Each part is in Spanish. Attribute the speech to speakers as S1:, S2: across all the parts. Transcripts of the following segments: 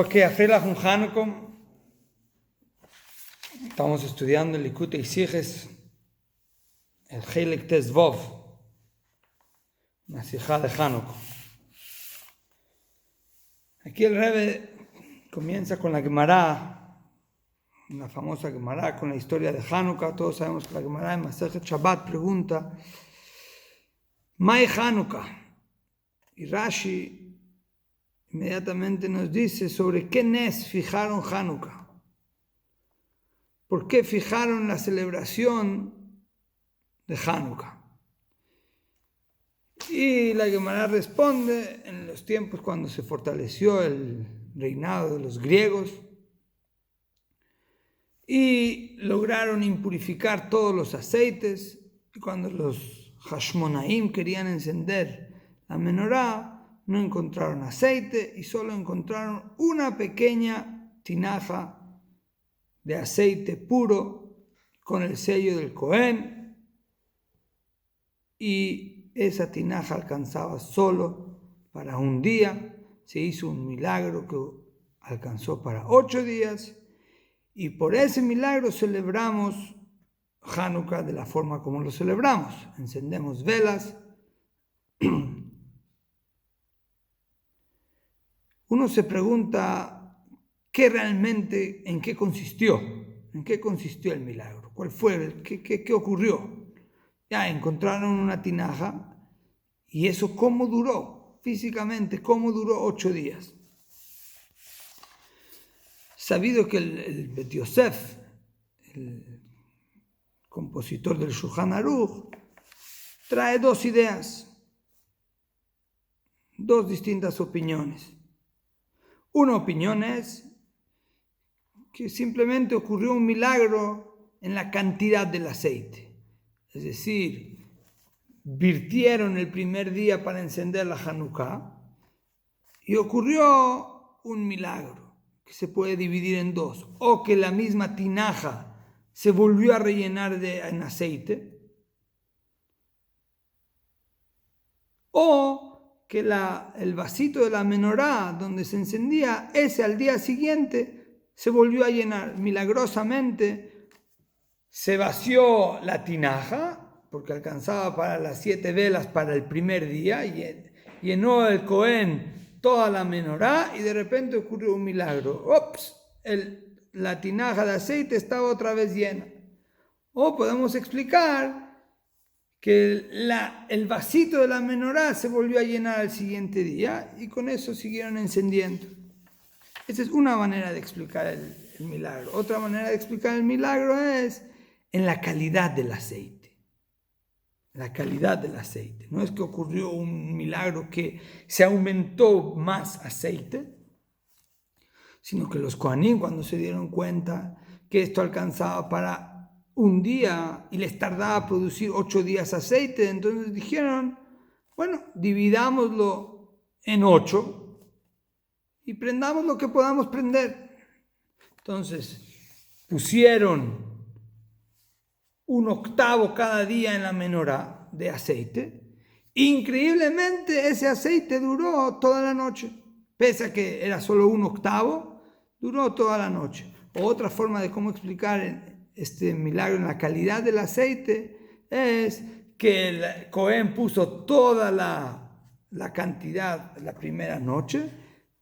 S1: Ok, Afrela con Hanukkah. Estamos estudiando el Likutei Sijes, el Helek Tezvov, una sijá de Hanukkah. Aquí el Rebbe comienza con la Gemara, una famosa Gemara con la historia de Hanukkah. Todos sabemos que la Gemara en Masejet Shabbat pregunta, ¿Mai Hanukkah? Y Rashi inmediatamente nos dice sobre qué Nes fijaron Hanukkah. ¿Por qué fijaron la celebración de Hanukkah? Y la Gemara responde, en los tiempos cuando se fortaleció el reinado de los griegos y lograron impurificar todos los aceites, y cuando los Hashmonaim querían encender la menorá, no encontraron aceite y solo encontraron una pequeña tinaja de aceite puro con el sello del Cohen, y esa tinaja alcanzaba solo para un día. Se hizo un milagro que alcanzó para 8 días, y por ese milagro celebramos Hanukkah de la forma como lo celebramos. Encendemos velas. Uno se pregunta en qué consistió el milagro, cuál fue, qué ocurrió. Ya encontraron una tinaja, y eso cómo duró físicamente, cómo duró 8 días. Sabido que el Bet Yosef, el compositor del Shulchan Aruch, trae 2 ideas, 2 distintas opiniones. Una opinión es que simplemente ocurrió un milagro en la cantidad del aceite. Es decir, virtieron el primer día para encender la Hanukkah y ocurrió un milagro que se puede dividir en 2. O que la misma tinaja se volvió a rellenar en aceite, o que el vasito de la menorá donde se encendía, ese al día siguiente se volvió a llenar. Milagrosamente se vació la tinaja, porque alcanzaba para las 7 velas para el primer día, y llenó el Cohen toda la menorá, y de repente ocurrió un milagro. La tinaja de aceite estaba otra vez llena. O podemos explicar que el vasito de la menorá se volvió a llenar al siguiente día, y con eso siguieron encendiendo. Esa es una manera de explicar el milagro. Otra manera de explicar el milagro es en la calidad del aceite. La calidad del aceite. No es que ocurrió un milagro que se aumentó más aceite, sino que los Kohanim, cuando se dieron cuenta que esto alcanzaba para un día y les tardaba producir 8 días aceite, entonces dijeron, bueno, dividámoslo en 8 y prendamos lo que podamos prender. Entonces pusieron 1/8 cada día en la menorá de aceite. Increíblemente ese aceite duró toda la noche, pese a que era solo 1/8, duró toda la noche. Otra forma de cómo explicar este milagro en la calidad del aceite es que el Cohen puso toda la cantidad la primera noche,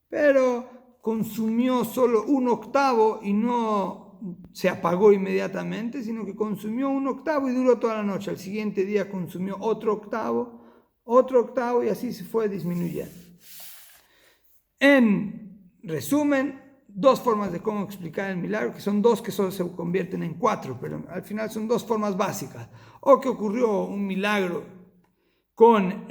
S1: pero consumió solo 1/8 y no se apagó inmediatamente, sino que consumió 1/8 y duró toda la noche. Al siguiente día consumió otro octavo, y así se fue disminuyendo. En resumen, 2 formas de cómo explicar el milagro, que son 2 que solo se convierten en 4, pero al final son 2 formas básicas. O que ocurrió un milagro con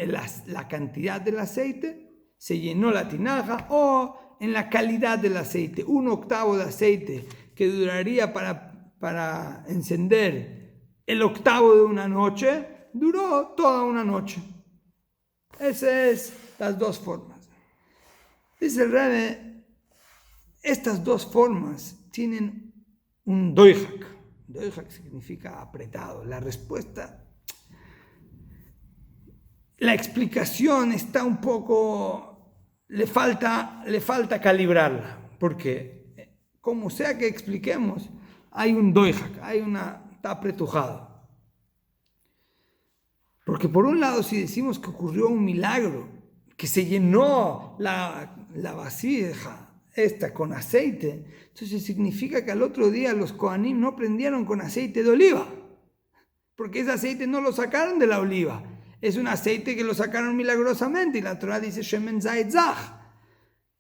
S1: la cantidad del aceite, se llenó la tinaja, o en la calidad del aceite. 1/8 de aceite que duraría para encender el 1/8 de una noche, duró toda una noche. Esas es las 2 formas. Dice el Rebbe, estas 2 formas tienen un doijak. Doijak significa apretado. La respuesta, la explicación está un poco, le falta calibrarla. Porque, como sea que expliquemos, hay un doijak, está apretujado. Porque por un lado, si decimos que ocurrió un milagro, que se llenó la vasija esta con aceite, entonces significa que al otro día los Kohanim no prendieron con aceite de oliva, porque ese aceite no lo sacaron de la oliva, es un aceite que lo sacaron milagrosamente, y la Torah dice Shemen Zayit Zach.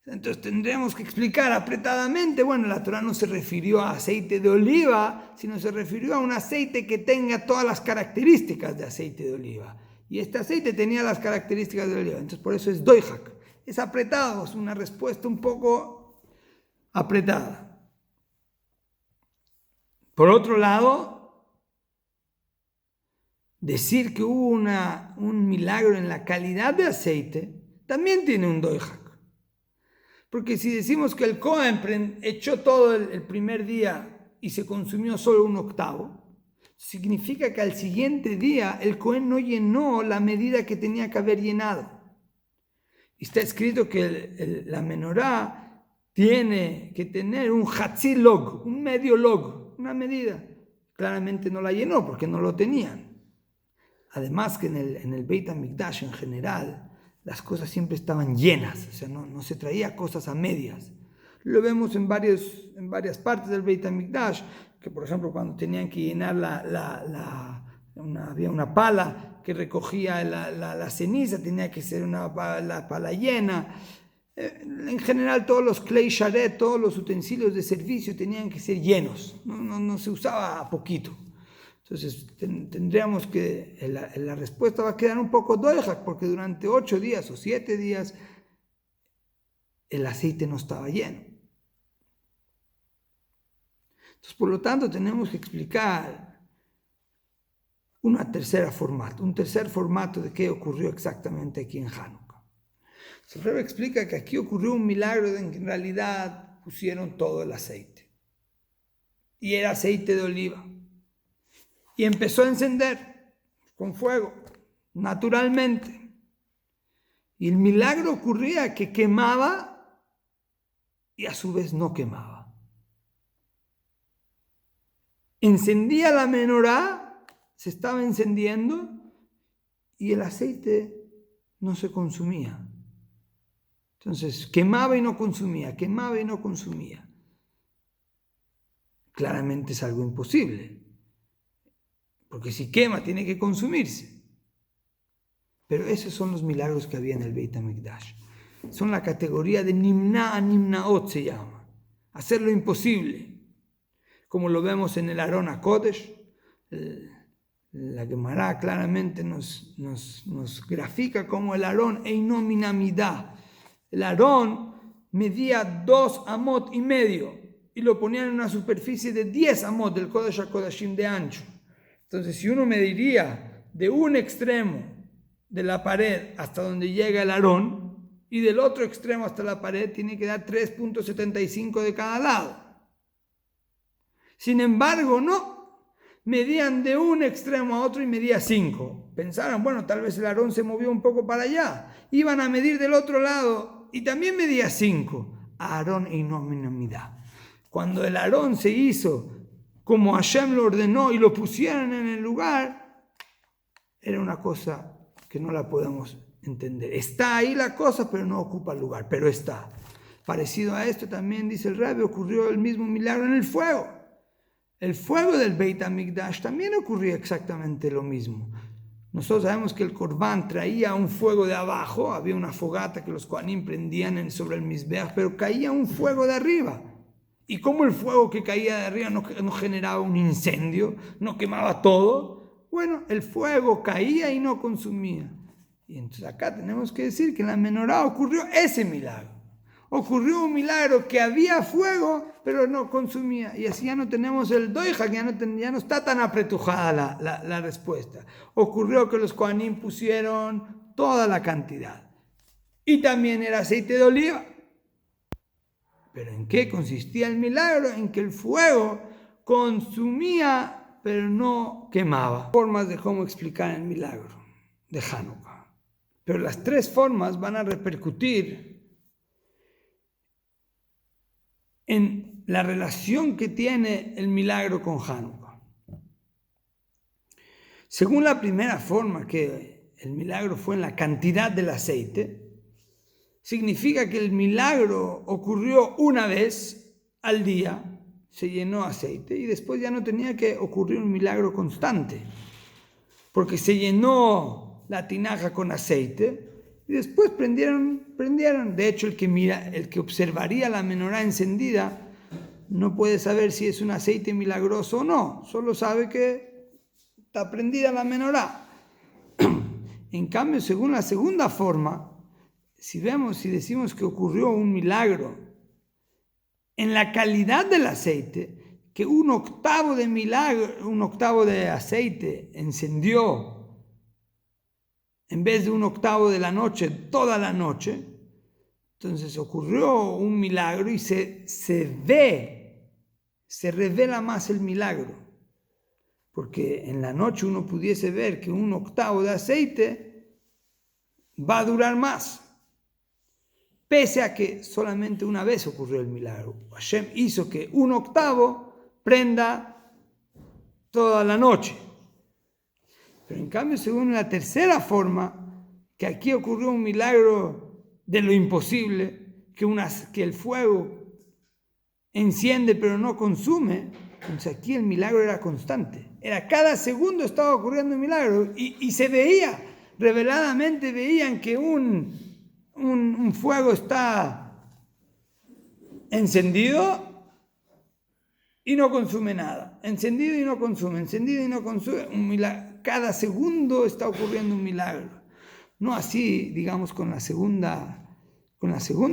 S1: Entonces tendremos que explicar apretadamente, bueno, la Torah no se refirió a aceite de oliva, sino se refirió a un aceite que tenga todas las características de aceite de oliva. Y este aceite tenía las características de oliva, entonces por eso es doijak. Es apretado, es una respuesta un poco apretada. Por otro lado, decir que hubo un milagro en la calidad de aceite, también tiene un doijak. Porque si decimos que el Cohen echó todo el primer día y se consumió solo un octavo, significa que al siguiente día el Cohen no llenó la medida que tenía que haber llenado. Y está escrito que la menorá tiene que tener un hatzi log, un medio log, una medida. Claramente no la llenó porque no lo tenían. Además que en el Beit HaMikdash en general, las cosas siempre estaban llenas, o sea, no se traía cosas a medias. Lo vemos en varias partes del Beit HaMikdash, que por ejemplo cuando tenían que llenar había una pala que recogía la ceniza, tenía que ser la pala llena. En general todos los klei sharet, todos los utensilios de servicio tenían que ser llenos, no se usaba a poquito. Entonces tendríamos que, la respuesta va a quedar un poco doijak, porque durante 8 días o 7 días el aceite no estaba lleno. Entonces, por lo tanto, tenemos que explicar un tercer formato de qué ocurrió exactamente aquí en Hanukkah. El Rebbe explica que aquí ocurrió un milagro en que en realidad pusieron todo el aceite. Y era aceite de oliva. Y empezó a encender con fuego, naturalmente. Y el milagro ocurría que quemaba y a su vez no quemaba. Encendía la menorá, se estaba encendiendo y el aceite no se consumía. Entonces quemaba y no consumía, quemaba y no consumía. Claramente es algo imposible. Porque si quema, tiene que consumirse. Pero esos son los milagros que había en el Beit HaMikdash. Son la categoría de Nimna a Nimnaot, se llama. Hacer lo imposible. Como lo vemos en el Aron HaKodesh. La Gemara claramente nos grafica como el Aron Eino Minamidá. El Aron medía 2 amot y medio. Y lo ponían en una superficie de 10 amot del Kodesh HaKodashim de ancho. Entonces, si uno mediría de un extremo de la pared hasta donde llega el Aarón y del otro extremo hasta la pared, tiene que dar 3.75 de cada lado. Sin embargo, no. Medían de un extremo a otro y medía 5. Pensaron, bueno, tal vez el Aarón se movió un poco para allá. Iban a medir del otro lado y también medía 5. Aarón y no minamidad. Cuando el Aarón se hizo como Hashem lo ordenó y lo pusieron en el lugar, era una cosa que no la podemos entender. Está ahí la cosa, pero no ocupa el lugar, pero está. Parecido a esto también, dice el Rebbe, ocurrió el mismo milagro en el fuego. El fuego del Beit HaMikdash también ocurría exactamente lo mismo. Nosotros sabemos que el Corbán traía un fuego de abajo, había una fogata que los Kohanim prendían sobre el Mizbeach, pero caía un fuego de arriba. Y como el fuego que caía de arriba no generaba un incendio, no quemaba todo, bueno, el fuego caía y no consumía. Y entonces acá tenemos que decir que en la menorá ocurrió ese milagro. Ocurrió un milagro que había fuego, pero no consumía. Y así ya no tenemos el doija, que ya no está tan apretujada la respuesta. Ocurrió que los Kohanim pusieron toda la cantidad. Y también era aceite de oliva. ¿Pero en qué consistía el milagro? En que el fuego consumía, pero no quemaba. Formas de cómo explicar el milagro de Hanukkah. Pero las 3 formas van a repercutir en la relación que tiene el milagro con Hanukkah. Según la primera forma, que el milagro fue en la cantidad del aceite, significa que el milagro ocurrió una vez al día, se llenó aceite y después ya no tenía que ocurrir un milagro constante, porque se llenó la tinaja con aceite y después prendieron. De hecho, el que observaría la menorá encendida no puede saber si es un aceite milagroso o no, solo sabe que está prendida la menorá. En cambio, según la segunda forma, si decimos que ocurrió un milagro en la calidad del aceite, que un octavo de aceite encendió en vez de un octavo de la noche, toda la noche, entonces ocurrió un milagro y se revela más el milagro. Porque en la noche uno pudiese ver que un octavo de aceite va a durar más. Pese a que solamente una vez ocurrió el milagro. Hashem hizo que un octavo prenda toda la noche. Pero en cambio, según la tercera forma, que aquí ocurrió un milagro de lo imposible, que el fuego enciende pero no consume, entonces aquí el milagro era constante. Cada segundo estaba ocurriendo un milagro y se veía, reveladamente veían que un fuego está encendido y no consume nada, encendido y no consume, encendido y no consume, un milagro. Cada segundo está ocurriendo un milagro. No así, digamos, con la segunda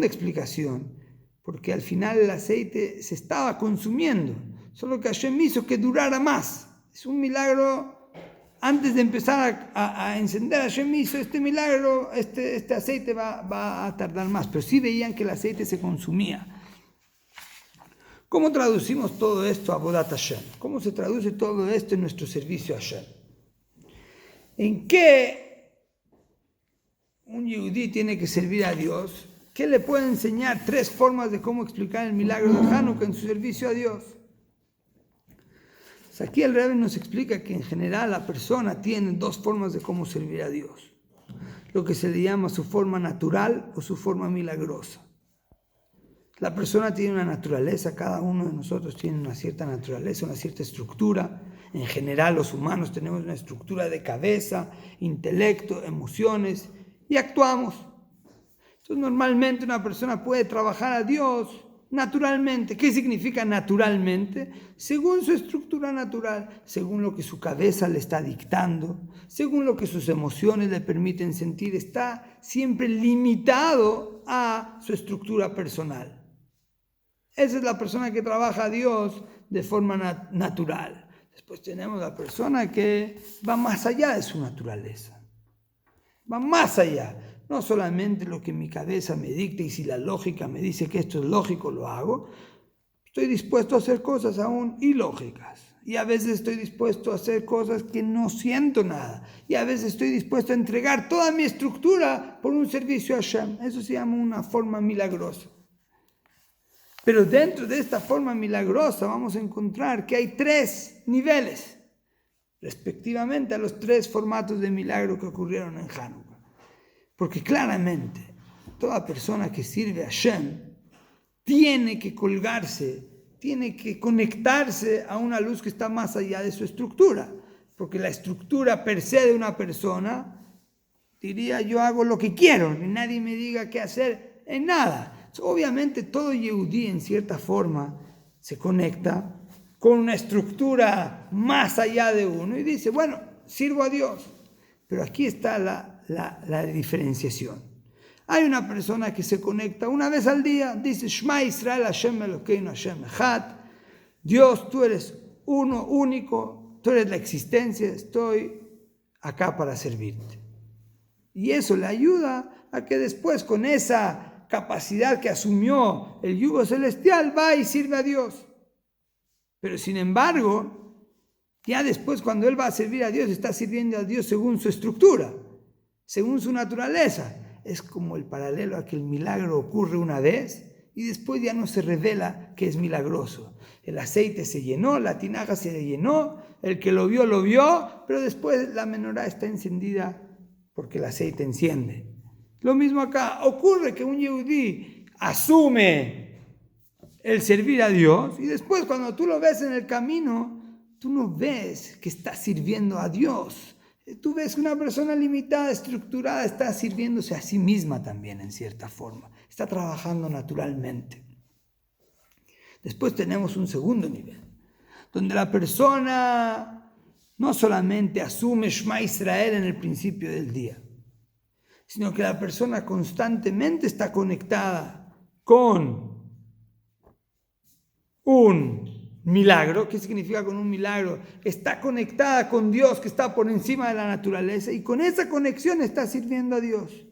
S1: explicación, porque al final el aceite se estaba consumiendo, solo que Hashem hizo que durara más. Es un milagro. Antes de empezar a encender, Hashem hizo este milagro, este aceite va a tardar más, pero sí veían que el aceite se consumía. ¿Cómo traducimos todo esto a Avodat Hashem? ¿Cómo se traduce todo esto en nuestro servicio a Hashem? ¿En qué un yehudí tiene que servir a Dios? ¿Qué le puede enseñar? 3 formas de cómo explicar el milagro de Hanukkah en su servicio a Dios. Pues aquí el Rebbe nos explica que en general la persona tiene 2 formas de cómo servir a Dios. Lo que se le llama su forma natural o su forma milagrosa. La persona tiene una naturaleza, cada uno de nosotros tiene una cierta naturaleza, una cierta estructura. En general los humanos tenemos una estructura de cabeza, intelecto, emociones y actuamos. Entonces normalmente una persona puede trabajar a Dios naturalmente. ¿Qué significa naturalmente? Según su estructura natural, según lo que su cabeza le está dictando, según lo que sus emociones le permiten sentir, está siempre limitado a su estructura personal. Esa es la persona que trabaja a Dios de forma natural. Después tenemos la persona que va más allá de su naturaleza. Va más allá. No solamente lo que mi cabeza me dicta y si la lógica me dice que esto es lógico, lo hago. Estoy dispuesto a hacer cosas aún ilógicas. Y a veces estoy dispuesto a hacer cosas que no siento nada. Y a veces estoy dispuesto a entregar toda mi estructura por un servicio a Hashem. Eso se llama una forma milagrosa. Pero dentro de esta forma milagrosa vamos a encontrar que hay 3 niveles, respectivamente a los 3 formatos de milagro que ocurrieron en Hanukkah. Porque claramente toda persona que sirve a Hashem tiene que colgarse, tiene que conectarse a una luz que está más allá de su estructura. Porque la estructura per se de una persona, diría yo hago lo que quiero, ni nadie me diga qué hacer en nada. Obviamente todo yehudí en cierta forma se conecta con una estructura más allá de uno y dice, bueno, sirvo a Dios. Pero aquí está la diferenciación. Hay una persona que se conecta una vez al día, dice, Shema Israel, Hashem Elokeinu, Hashem Echad. Dios, tú eres uno, único, tú eres la existencia, estoy acá para servirte. Y eso le ayuda a que después con esa capacidad que asumió el yugo celestial, va y sirve a Dios. Pero sin embargo, ya después cuando él va a servir a Dios, está sirviendo a Dios según su estructura, según su naturaleza. Es como el paralelo a que el milagro ocurre una vez y después ya no se revela que es milagroso. El aceite se llenó, la tinaja se llenó, el que lo vio, pero después la menorá está encendida porque el aceite enciende. Lo mismo acá, ocurre que un yehudí asume el servir a Dios y después cuando tú lo ves en el camino, tú no ves que está sirviendo a Dios. Tú ves que una persona limitada, estructurada, está sirviéndose a sí misma también en cierta forma. Está trabajando naturalmente. Después tenemos un segundo nivel, donde la persona no solamente asume Shema Israel en el principio del día, sino que la persona constantemente está conectada con un milagro. ¿Qué significa con un milagro? Está conectada con Dios que está por encima de la naturaleza y con esa conexión está sirviendo a Dios.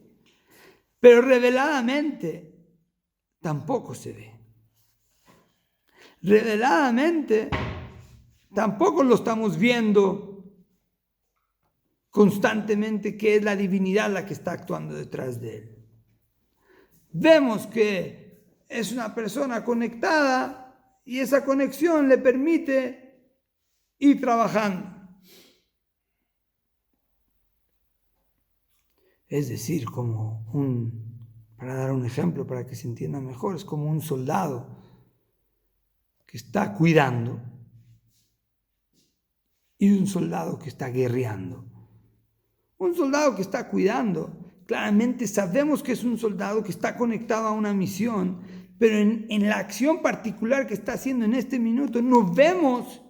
S1: Pero reveladamente tampoco se ve. Reveladamente tampoco lo estamos viendo constantemente que es la divinidad la que está actuando detrás de él. Vemos que es una persona conectada y esa conexión le permite ir trabajando. Es decir, para dar un ejemplo para que se entienda mejor, es como un soldado que está cuidando y un soldado que está guerreando. Un soldado que está cuidando, claramente sabemos que es un soldado que está conectado a una misión, pero en la acción particular que está haciendo en este minuto no vemos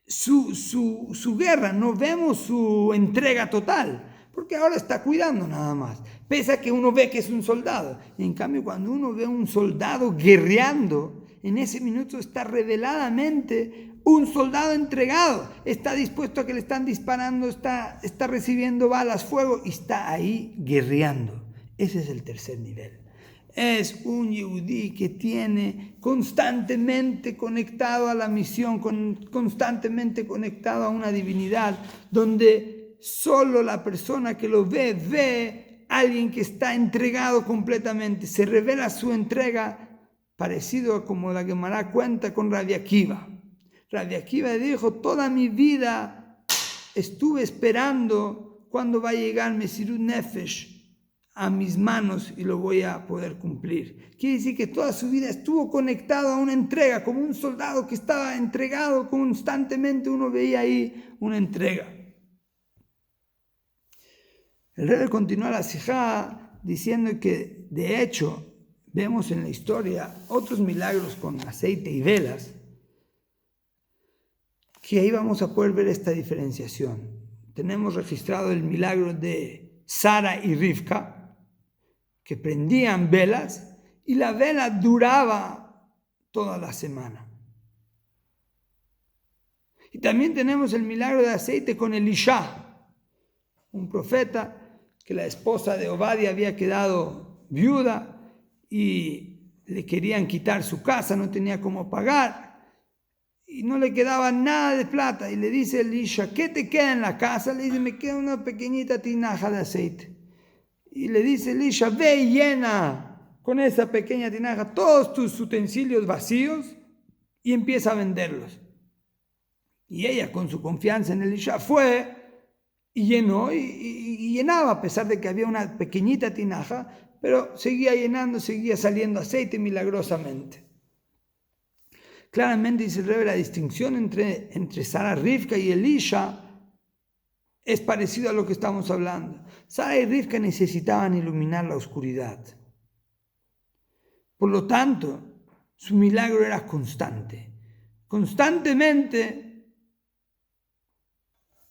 S1: su guerra, no vemos su entrega total, porque ahora está cuidando nada más, pese a que uno ve que es un soldado. En cambio, cuando uno ve a un soldado guerreando, en ese minuto está reveladamente un soldado entregado, está dispuesto a que le están disparando, está recibiendo balas, fuego y está ahí guerreando. Ese es el tercer nivel. Es un yehudí que tiene constantemente conectado a la misión, constantemente conectado a una divinidad, donde solo la persona que lo ve a alguien que está entregado completamente, se revela su entrega, parecido a como la Gemara cuenta con Rabbi Akiva. Rabbi Akiva dijo: toda mi vida estuve esperando cuándo va a llegar Mesirut Nefesh a mis manos y lo voy a poder cumplir. Quiere decir que toda su vida estuvo conectado a una entrega, como un soldado que estaba entregado constantemente. Uno veía ahí una entrega. El rey continúa la sijá diciendo que de hecho vemos en la historia otros milagros con aceite y velas, que ahí vamos a poder ver esta diferenciación. Tenemos registrado el milagro de Sara y Rivka, que prendían velas y la vela duraba toda la semana. Y también tenemos el milagro de aceite con Elisha, un profeta que la esposa de Obadia había quedado viuda y le querían quitar su casa, no tenía cómo pagar y no le quedaba nada de plata. Y le dice Elisha: ¿qué te queda en la casa? Le dice: me queda una pequeñita tinaja de aceite. Y le dice Elisha: ve y llena con esa pequeña tinaja todos tus utensilios vacíos y empieza a venderlos. Y ella, con su confianza en Elisha, fue y llenó y llenaba, a pesar de que había una pequeñita tinaja, pero seguía llenando, seguía saliendo aceite milagrosamente. Claramente dice el Rebbe, la distinción entre Sara, Rivka y Elisha es parecido a lo que estamos hablando. Sara y Rivka necesitaban iluminar la oscuridad. Por lo tanto, su milagro era constante. Constantemente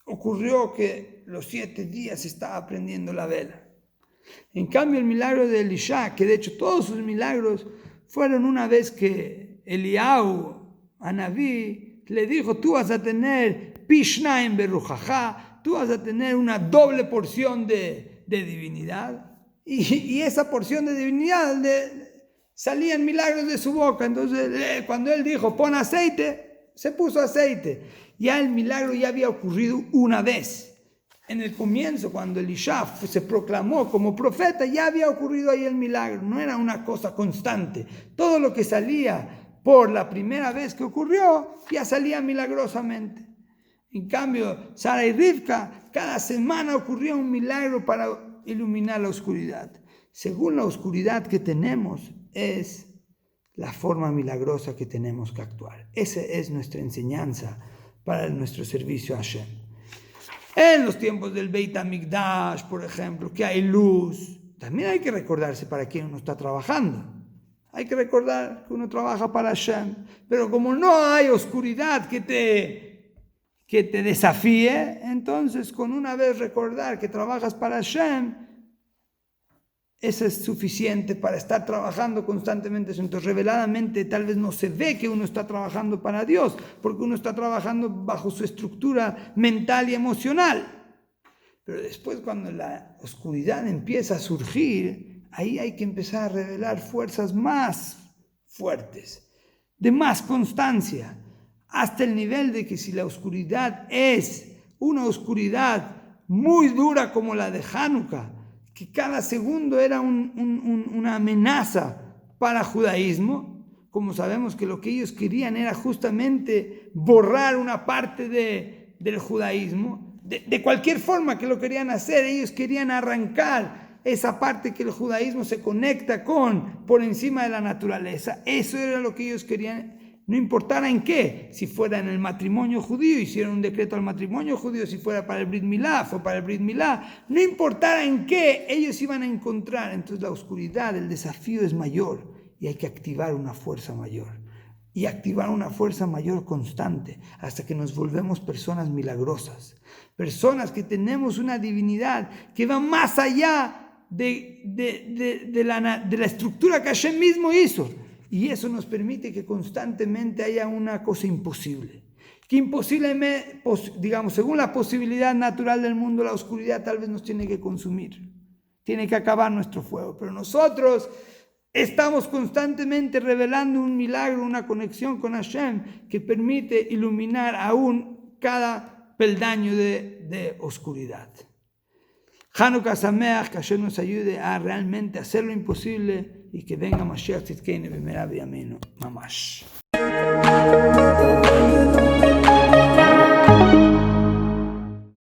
S1: ocurrió que los 7 días estaba prendiendo la vela. En cambio, el milagro de Elisha, que de hecho todos sus milagros fueron una vez que Eliyahu, Anabí, le dijo: tú vas a tener Pishnaim Berujajá, tú vas a tener una doble porción de divinidad. Y esa porción de divinidad salían milagros de su boca. Entonces, cuando él dijo: pon aceite, se puso aceite. Ya el milagro ya había ocurrido una vez. En el comienzo, cuando Elisha se proclamó como profeta, ya había ocurrido ahí el milagro, no era una cosa constante. Todo lo que salía por la primera vez que ocurrió, ya salía milagrosamente. En cambio, Sara y Rivka, cada semana ocurría un milagro para iluminar la oscuridad. Según la oscuridad que tenemos, es la forma milagrosa que tenemos que actuar. Esa es nuestra enseñanza para nuestro servicio a Hashem. En los tiempos del Beit HaMikdash, por ejemplo, que hay luz, también hay que recordarse para quién uno está trabajando. Hay que recordar que uno trabaja para Hashem. Pero como no hay oscuridad que te desafíe, entonces con una vez recordar que trabajas para Hashem, eso es suficiente para estar trabajando constantemente. Entonces, reveladamente, tal vez no se ve que uno está trabajando para Dios, porque uno está trabajando bajo su estructura mental y emocional. Pero después, cuando la oscuridad empieza a surgir, ahí hay que empezar a revelar fuerzas más fuertes, de más constancia, hasta el nivel de que si la oscuridad es una oscuridad muy dura como la de Hanukkah, que cada segundo era una amenaza para el judaísmo, como sabemos que lo que ellos querían era justamente borrar una parte del judaísmo, de cualquier forma que lo querían hacer, ellos querían arrancar esa parte que el judaísmo se conecta por encima de la naturaleza. Eso era lo que ellos querían. No importara en qué, si fuera en el matrimonio judío, hicieron un decreto al matrimonio judío, si fuera para el Brit Milá, fue para el Brit Milá, no importara en qué, ellos iban a encontrar. Entonces la oscuridad, el desafío es mayor y hay que activar una fuerza mayor. Y activar una fuerza mayor constante hasta que nos volvemos personas milagrosas, personas que tenemos una divinidad que va más allá de la estructura que Hashem mismo hizo. Y eso nos permite que constantemente haya una cosa imposible. Que imposible, digamos, según la posibilidad natural del mundo, la oscuridad tal vez nos tiene que consumir. Tiene que acabar nuestro fuego. Pero nosotros estamos constantemente revelando un milagro, una conexión con Hashem que permite iluminar aún cada peldaño de oscuridad. Hanukkah Sameach, que Hashem nos ayude a realmente hacer lo imposible y que venga Mashiach Tzidkeinu b'meira b'yameinu mamash.